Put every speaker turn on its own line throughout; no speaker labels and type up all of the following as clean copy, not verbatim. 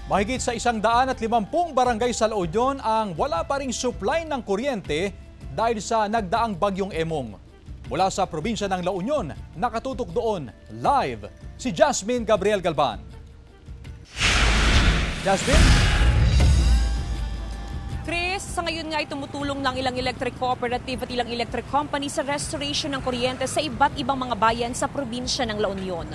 Mahigit sa 150 barangay sa La Union ang wala pa ring supply ng kuryente dahil sa nagdaang bagyong Emong. Mula sa probinsya ng La Union, nakatutok doon live si Jasmine Gabriel Galban. Jasmine?
Chris, sa ngayon nga ay tumutulong ng ilang electric cooperative at ilang electric company sa restoration ng kuryente sa iba't ibang mga bayan sa probinsya ng La Union.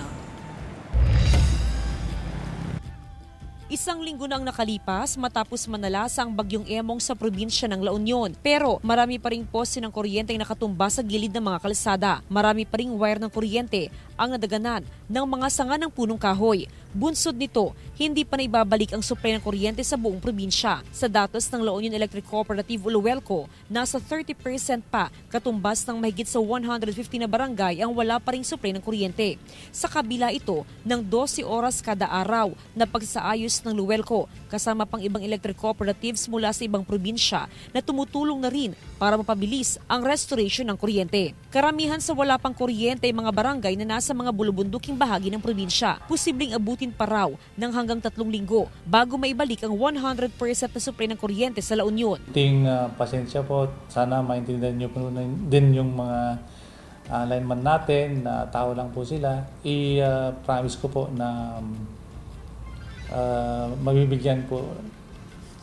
Isang linggo nang nakalipas matapos manalasa ang bagyong Emong sa probinsya ng La Union. Pero marami pa ring poste ng kuryente ang nakatumba sa gilid ng mga kalsada. Marami pa ring wire ng kuryente ang nadaganan ng mga sanga ng punong kahoy. Bunsod nito, hindi pa na ibabalik ang supply ng kuryente sa buong probinsya. Sa datos ng La Union Electric Cooperative o LUELCO, nasa 30% pa katumbas ng mahigit sa 150 na barangay ang wala pa ring supply ng kuryente. Sa kabila ito ng 12 oras kada araw na pagsaayos ng LUELCO kasama pang ibang electric cooperatives mula sa ibang probinsya na tumutulong na rin para mapabilis ang restoration ng kuryente. Karamihan sa wala pang kuryente ay mga barangay na nasa mga bulubunduking bahagi ng probinsya. Posibleng abutin pa raw ng hanggang 3 linggo bago maibalik ang 100% na supply ng kuryente sa La Union.
Pasensya po, sana maintindihan niyo po din yung mga lineman natin na tao lang po sila. I-promise ko po na mabibigyan po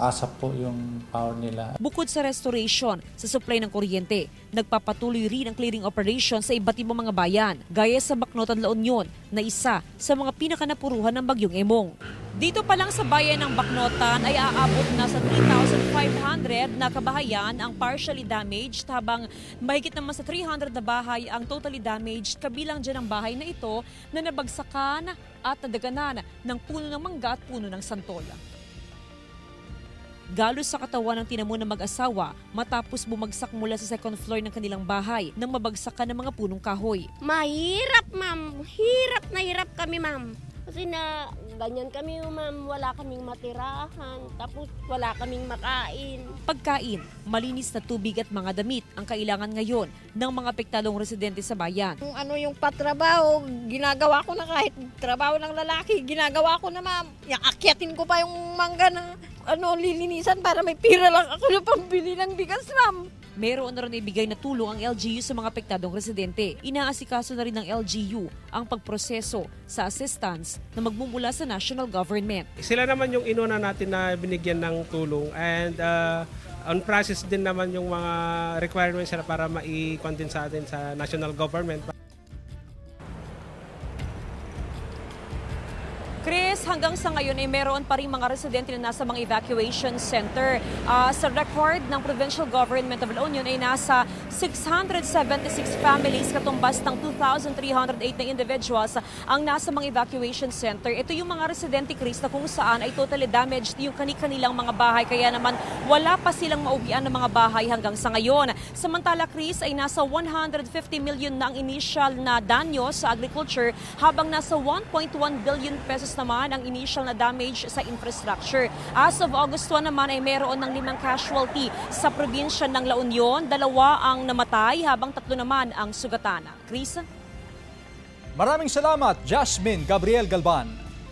asap po yung power nila.
Bukod sa restoration sa supply ng kuryente, nagpapatuloy rin ang clearing operation sa iba't ibang mga bayan, gaya sa Bacnotan, La Union, na isa sa mga pinakanapuruhan ng bagyong Emong. Dito pa lang sa bayan ng Bacnotan ay aabot na sa 3,500 na kabahayan ang partially damaged, habang mahigit naman sa 300 na bahay ang totally damaged, kabilang dyan ang bahay na ito na nabagsakan at nadaganan ng puno ng mangga at puno ng santol. Galos sa katawan ng tinamo ng mag-asawa matapos bumagsak mula sa second floor ng kanilang bahay nang mabagsakan ng mga punong kahoy.
Mahirap, ma'am. Hirap na hirap kami, ma'am. Kasi na ganyan kami, ma'am. Wala kaming matirahan. Tapos wala kaming makain.
Pagkain, malinis na tubig at mga damit ang kailangan ngayon ng mga apektadong residente sa bayan.
Yung patrabaho, ginagawa ko na, kahit trabaho ng lalaki, ginagawa ko na, ma'am. Akyatin ko pa yung mangga na lilinisan para may pira lang ako na pambili ng bigas, ma'am.
Meron na rin ibigay na tulong ang LGU sa mga apektadong residente. Inaasikaso na rin ng LGU ang pagproseso sa assistance na magmumula sa national government.
Sila naman yung inuna natin na binigyan ng tulong, and on process din naman yung mga requirements nila para mai-content sa atin sa national government.
Chris, hanggang sa ngayon ay meron pa rin mga residente na nasa mga evacuation center. Sa record ng Provincial Government of La Union ay nasa 676 families, katumbas ng 2,308 na individuals ang nasa mga evacuation center. Ito yung mga residente, Chris, na kung saan ay totally damaged yung kanilang mga bahay, kaya naman wala pa silang mauwian ng mga bahay hanggang sa ngayon. Samantala, Chris, ay nasa 150 million na ang initial na danyo sa agriculture, habang nasa 1.1 billion pesos naman ang initial na damage sa infrastructure. As of August 1 naman ay meron ng 5 casualty sa probinsya ng La Union, 2 ang namatay habang 3 naman ang sugatan. Chris?
Maraming salamat, Jasmine Gabriel Galban.